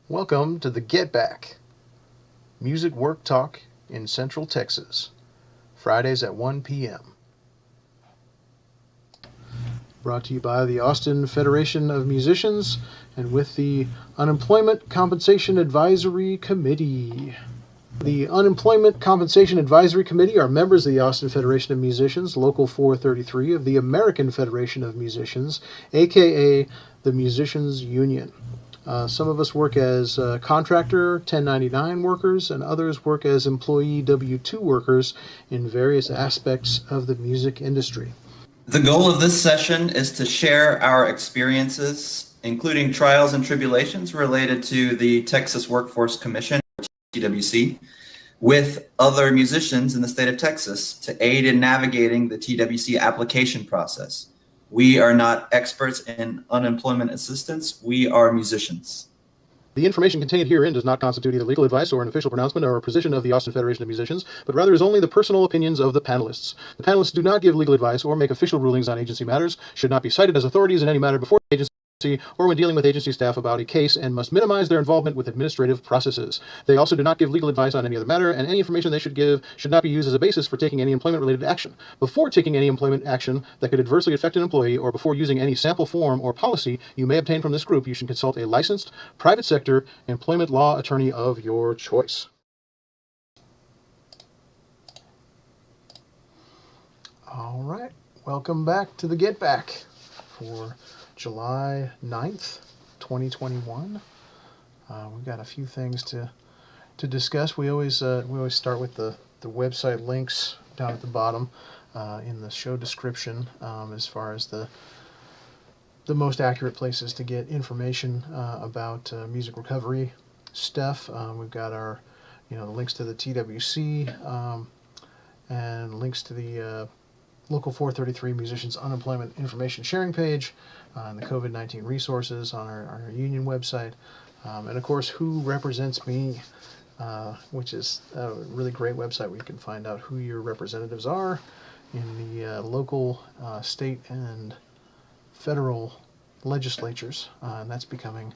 Welcome to the Get Back, music work talk in Central Texas, Fridays at 1 p.m. Brought to you by the Austin Federation of Musicians and with the Unemployment Compensation Advisory Committee. The Unemployment Compensation Advisory Committee are members of the Austin Federation of Musicians, Local 433 of the American Federation of Musicians, aka the Musicians Union. Some of us work as contractor 1099 workers, and others work as employee W-2 workers in various aspects of the music industry. The goal of this session is to share our experiences, including trials and tribulations related to the Texas Workforce Commission, or TWC, with other musicians in the state of Texas to aid in navigating the TWC application process. We are not experts in unemployment assistance. We are musicians. The information contained herein does not constitute either legal advice or an official pronouncement or a position of the Austin Federation of Musicians, but rather is only the personal opinions of the panelists. The panelists do not give legal advice or make official rulings on agency matters, should not be cited as authorities in any matter before the agency or when dealing with agency staff about a case, and must minimize their involvement with administrative processes. They also do not give legal advice on any other matter, and any information they should give should not be used as a basis for taking any employment-related action. Before taking any employment action that could adversely affect an employee, or before using any sample form or policy you may obtain from this group, you should consult a licensed private sector employment law attorney of your choice. All right, welcome back to the Get Back for July 9th, 2021. We've got a few things to discuss. We always start with the website links down at the bottom in the show description, as far as the most accurate places to get information about music recovery stuff. We've got our the links to the TWC and links to the Local 433 Musicians Unemployment Information Sharing page, and the COVID-19 resources on our union website, and of course Who Represents Me, which is a really great website where you can find out who your representatives are in the local, state, and federal legislatures, and that's becoming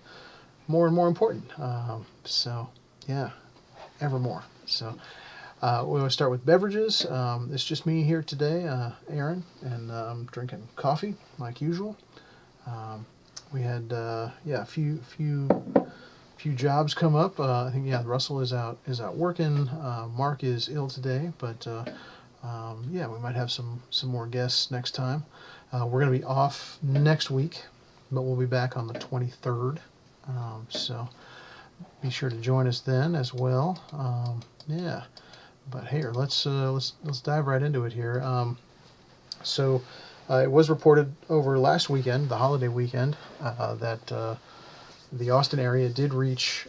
more and more important. So yeah, ever more. So we always start with beverages. It's just me here today, Aaron, and I'm drinking coffee like usual. We had a few jobs come up. I think Russell is out working. Mark is ill today, but we might have some more guests next time. We're going to be off next week, but we'll be back on the 23rd. So be sure to join us then as well. But here, let's dive right into it here. It was reported over last weekend, the holiday weekend, that the Austin area did reach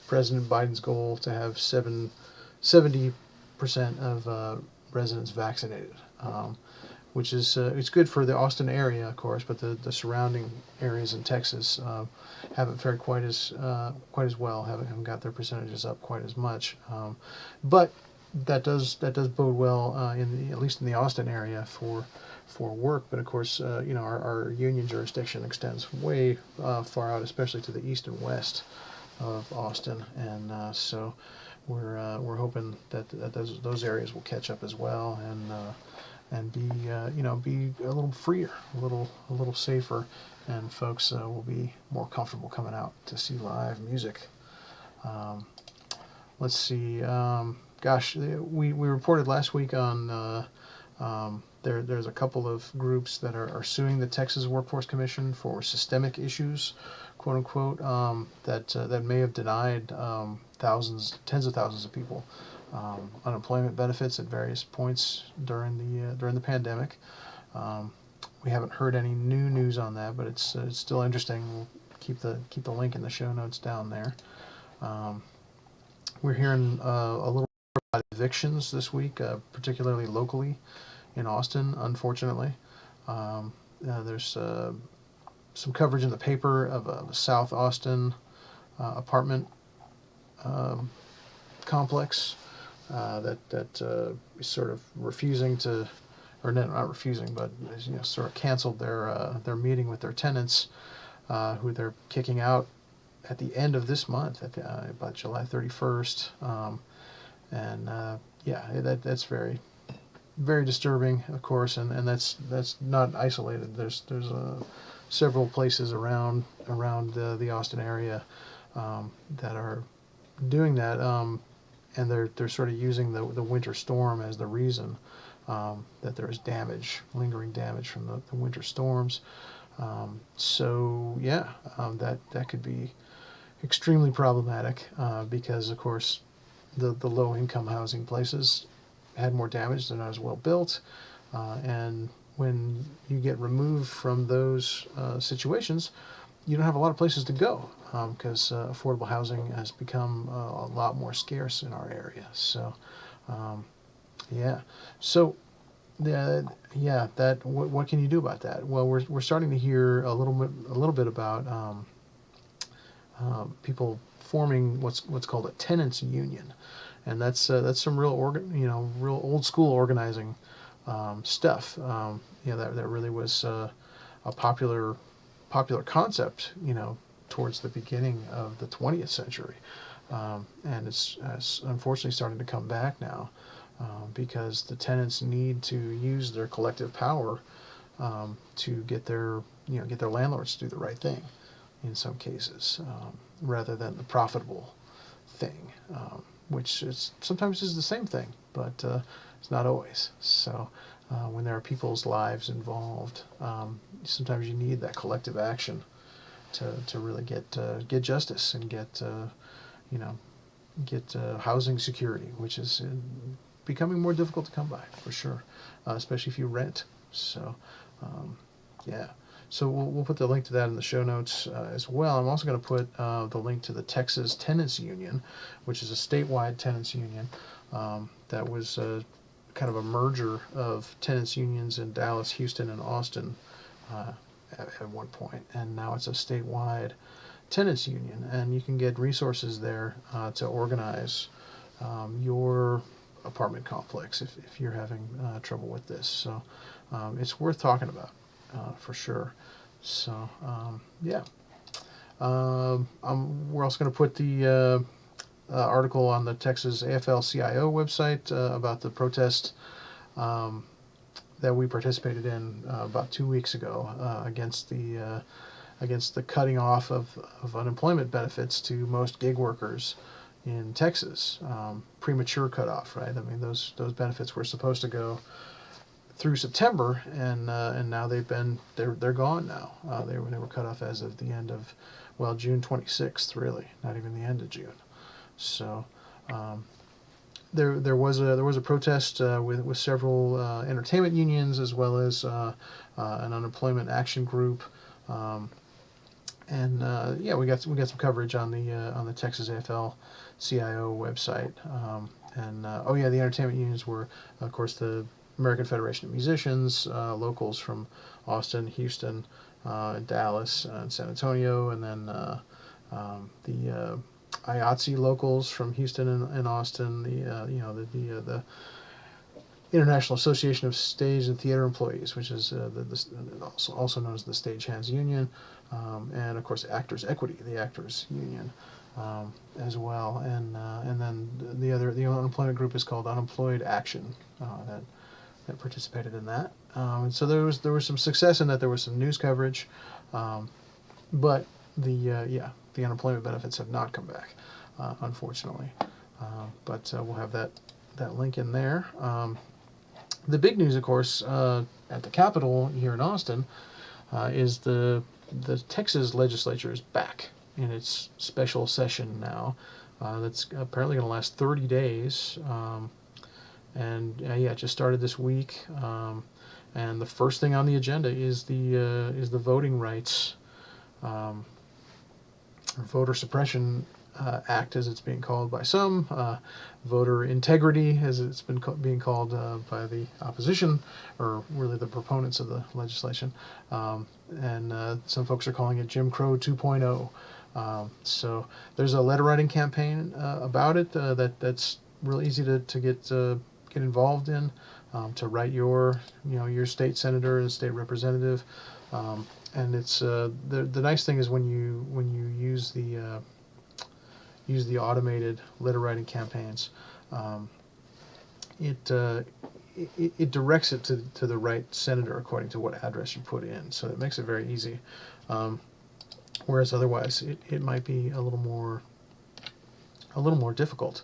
President Biden's goal to have 70% of residents vaccinated, which is it's good for the Austin area, of course, but the surrounding areas in Texas haven't fared quite as well, haven't got their percentages up quite as much, but that does bode well at least in the Austin area for work. But of course, our union jurisdiction extends way far out, especially to the east and west of Austin, and so we're hoping that those areas will catch up as well, and be be a little freer, a little safer, and folks will be more comfortable coming out to see live music. Let's see. We reported last week on there's a couple of groups that are suing the Texas Workforce Commission for systemic issues, quote unquote, that may have denied tens of thousands of people unemployment benefits at various points during the pandemic. We haven't heard any new news on that, but it's still interesting. We'll keep the link in the show notes down there. We're hearing a little about evictions this week, particularly locally in Austin, unfortunately. There's some coverage in the paper of a South Austin apartment complex that is sort of refusing to, or not refusing, but sort of canceled their meeting with their tenants, who they're kicking out at the end of this month, about July 31st, and yeah, that's very very disturbing, of course, and that's not isolated. There's several places around the Austin area that are doing that, and they're sort of using the winter storm as the reason that there is damage, lingering damage from the winter storms. So yeah, that could be extremely problematic because, of course, the low income housing places had more damage. They're not as well built, and when you get removed from those situations, you don't have a lot of places to go because affordable housing has become a lot more scarce in our area. So, yeah. So, that what can you do about that? Well, we're starting to hear a little bit about people forming what's called a tenants union, and that's some real old school organizing stuff. That really was a popular concept, towards the beginning of the 20th century. And it's unfortunately starting to come back now because the tenants need to use their collective power to get their landlords to do the right thing in some cases, rather than the profitable thing, which sometimes is the same thing, but it's not always. So when there are people's lives involved, sometimes you need that collective action to really get justice and you know get housing security, which is becoming more difficult to come by for sure, especially if you rent. So yeah. So we'll put the link to that in the show notes as well. I'm also going to put the link to the Texas Tenants Union, which is a statewide tenants union that was kind of a merger of tenants unions in Dallas, Houston, and Austin at one point, and now it's a statewide tenants union, and you can get resources there to organize your apartment complex if you're having trouble with this. So it's worth talking about for sure. So yeah, we're also going to put the article on the Texas AFL-CIO website about the protest that we participated in about 2 weeks ago against the cutting off of unemployment benefits to most gig workers in Texas. Premature cutoff, right? I mean, those benefits were supposed to go through September, and now they're gone now. They were cut off as of the end of, well, June 26th, really, not even the end of June. So there was a protest with several entertainment unions as well as an unemployment action group. And yeah, we got some coverage on the Texas AFL-CIO website. Oh yeah, the entertainment unions were, of course, the American Federation of Musicians, locals from Austin, Houston, Dallas, and San Antonio, and then the IATSE locals from Houston and Austin, the International Association of Stage and Theater Employees, which is also known as the Stagehands Union, and of course Actors Equity, the Actors Union, as well, and then the unemployment group is called Unemployed Action that participated in that, and so there was some success in that. There was some news coverage, but the unemployment benefits have not come back, unfortunately, but we'll have that link in there. The big news, of course, at the Capitol here in Austin, is the Texas legislature is back in its special session now. That's apparently going to last 30 days, and yeah, it just started this week. And the first thing on the agenda is the voting rights, voter suppression act, as it's being called by some, voter integrity, as it's been being called by the opposition, or really the proponents of the legislation, and some folks are calling it Jim Crow 2.0. So there's a letter writing campaign about it that's real easy to get involved in, to write your state senator and state representative. and it's the nice thing is when you use the automated letter writing campaigns, um, it, it directs it to the right senator according to what address you put in. So it makes it very easy. Um, whereas otherwise, it might be a little more difficult.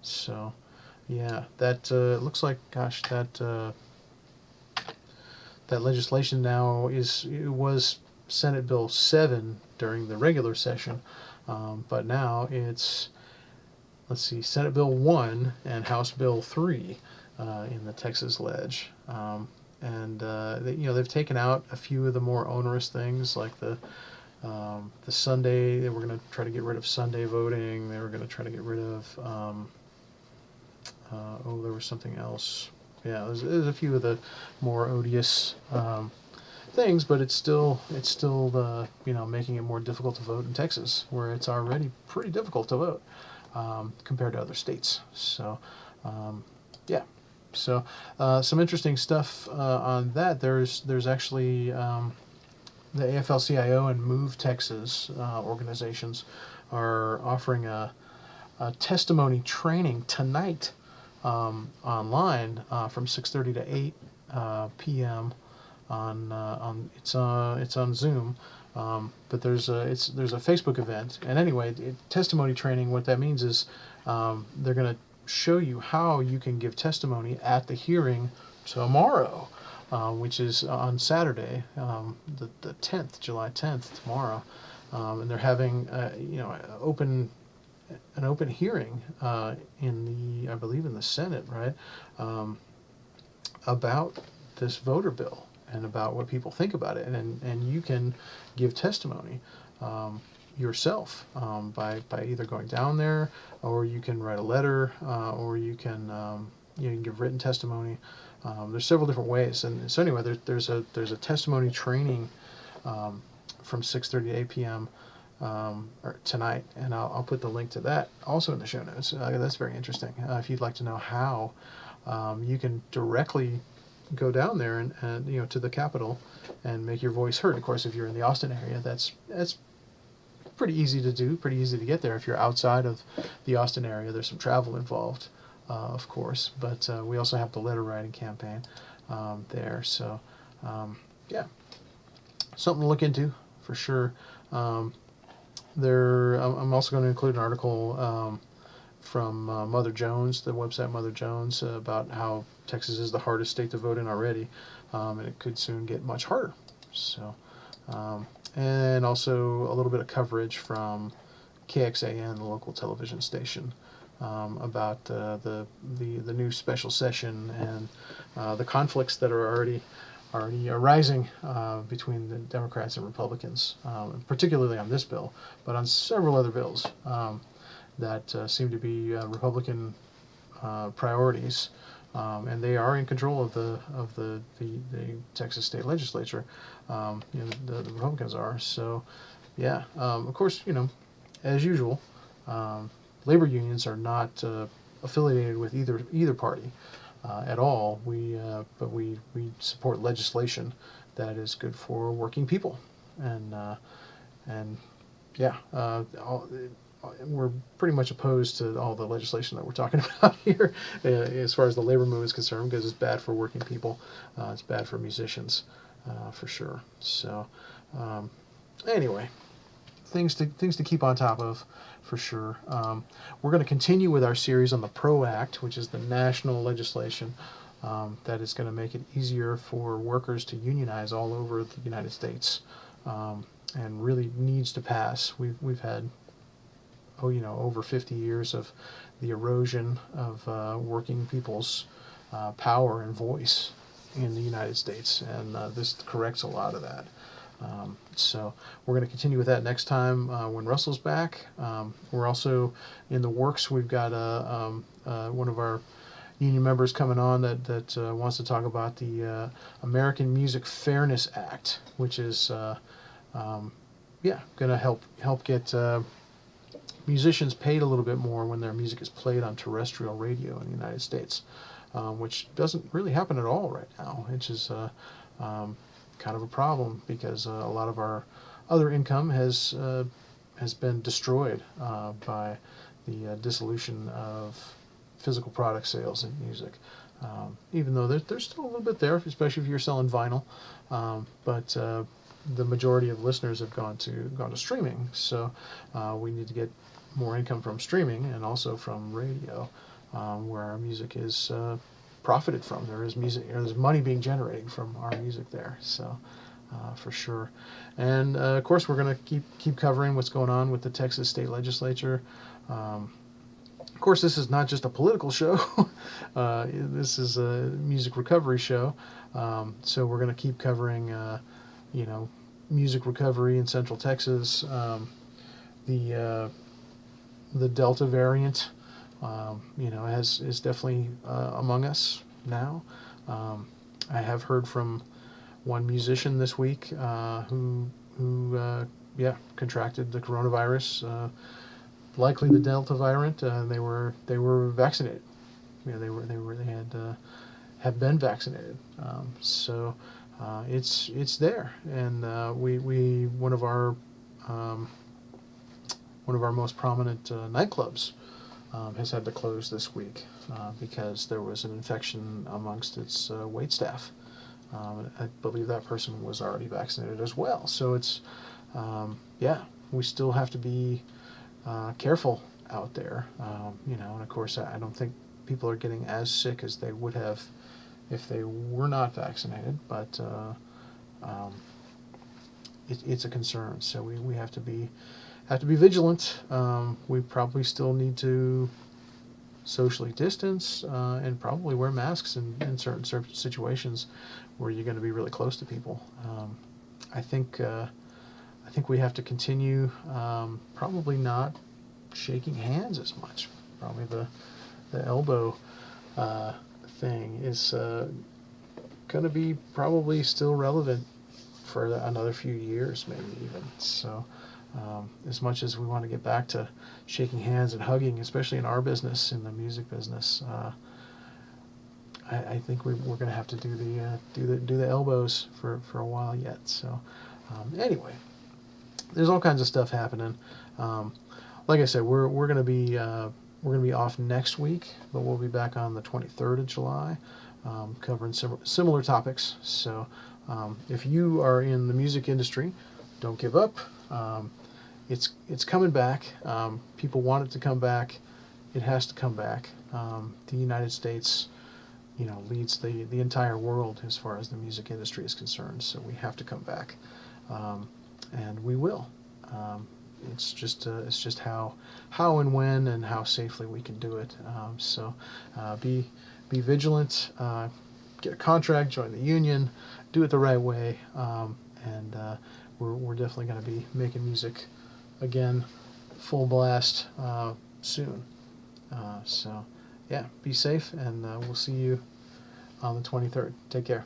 So yeah, that looks like, gosh, that legislation now it was Senate Bill 7 during the regular session, but now it's, let's see, Senate Bill 1 and House Bill 3 in the Texas Ledge. And they've taken out a few of the more onerous things, like the Sunday. They were going to try to get rid of Sunday voting. They were going to try to get rid of there was something else. Yeah, there's a few of the more odious things, but it's still making it more difficult to vote in Texas, where it's already pretty difficult to vote compared to other states. So yeah, so some interesting stuff on that. There's actually the AFL-CIO and Move Texas organizations are offering a testimony training tonight online from 6:30 to 8 p.m. On it's on Zoom, but there's a Facebook event. And anyway, testimony training. What that means is they're going to show you how you can give testimony at the hearing tomorrow, which is on Saturday, the 10th, July 10th, tomorrow, and they're having an open hearing I believe in the Senate, right, about this voter bill and about what people think about it, and you can give testimony yourself by either going down there, or you can write a letter, or you can give written testimony. There's several different ways, and so anyway, there's a testimony training from 6:30 to 8 p.m. Or tonight, and I'll put the link to that also in the show notes. That's very interesting. If you'd like to know how you can directly go down there and to the Capitol and make your voice heard. Of course, if you're in the Austin area, that's pretty easy to do, pretty easy to get there. If you're outside of the Austin area, there's some travel involved, of course, but we also have the letter writing campaign there. So yeah, something to look into for sure. I'm also going to include an article from Mother Jones, the website Mother Jones, about how Texas is the hardest state to vote in already, and it could soon get much harder. So, and also a little bit of coverage from KXAN, the local television station, about the new special session and the conflicts that are already arising between the Democrats and Republicans, particularly on this bill, but on several other bills that seem to be Republican priorities, and they are in control of the Texas state legislature. The Republicans are. So, yeah. Of course, as usual, labor unions are not affiliated with either party. At all. But we support legislation that is good for working people, and yeah, we're pretty much opposed to all the legislation that we're talking about here, as far as the labor movement is concerned, because it's bad for working people, it's bad for musicians, for sure. So anyway, things to keep on top of, for sure. We're going to continue with our series on the PRO Act, which is the national legislation that is going to make it easier for workers to unionize all over the United States, and really needs to pass. We've had over 50 years of the erosion of working people's power and voice in the United States, and this corrects a lot of that. So we're going to continue with that next time when Russell's back. We're also in the works. We've got one of our union members coming on that wants to talk about the American Music Fairness Act, which is going to help get musicians paid a little bit more when their music is played on terrestrial radio in the United States, which doesn't really happen at all right now. Which is kind of a problem because a lot of our other income has been destroyed by the dissolution of physical product sales in music. Even though there's still a little bit there, especially if you're selling vinyl, but the majority of listeners have gone to streaming. So we need to get more income from streaming and also from radio, where our music is profited from. There is music, there's money being generated from our music there. So for sure. And of course, we're going to keep covering what's going on with the Texas state legislature. Of course, this is not just a political show. This is a music recovery show. So we're going to keep covering, music recovery in Central Texas, the Delta variant, is definitely among us now. I have heard from one musician this week who contracted the coronavirus. Likely the Delta variant. They were vaccinated. They have been vaccinated. So it's there, and we one of our most prominent nightclubs has had to close this week because there was an infection amongst its wait staff. I believe that person was already vaccinated as well. So it's we still have to be careful out there, and of course I don't think people are getting as sick as they would have if they were not vaccinated, but it's a concern. So we have to be vigilant. We probably still need to socially distance and probably wear masks in certain situations where you're going to be really close to people. I think we have to continue probably not shaking hands as much. Probably the elbow thing is going to be probably still relevant for another few years, maybe even. So as much as we want to get back to shaking hands and hugging, especially in our business, in the music business, I think we're going to have to do the elbows for a while yet. So anyway, there's all kinds of stuff happening. Like I said, we're going to be off next week, but we'll be back on the 23rd of July, covering similar topics. So if you are in the music industry, don't give up. It's coming back. People want it to come back. It has to come back. The United States, leads the entire world as far as the music industry is concerned. So we have to come back, and we will. It's just how and when and how safely we can do it. So be vigilant. Get a contract. Join the union. Do it the right way. And we're definitely going to be making music again, full blast soon. So yeah, be safe, and we'll see you on the 23rd. Take care.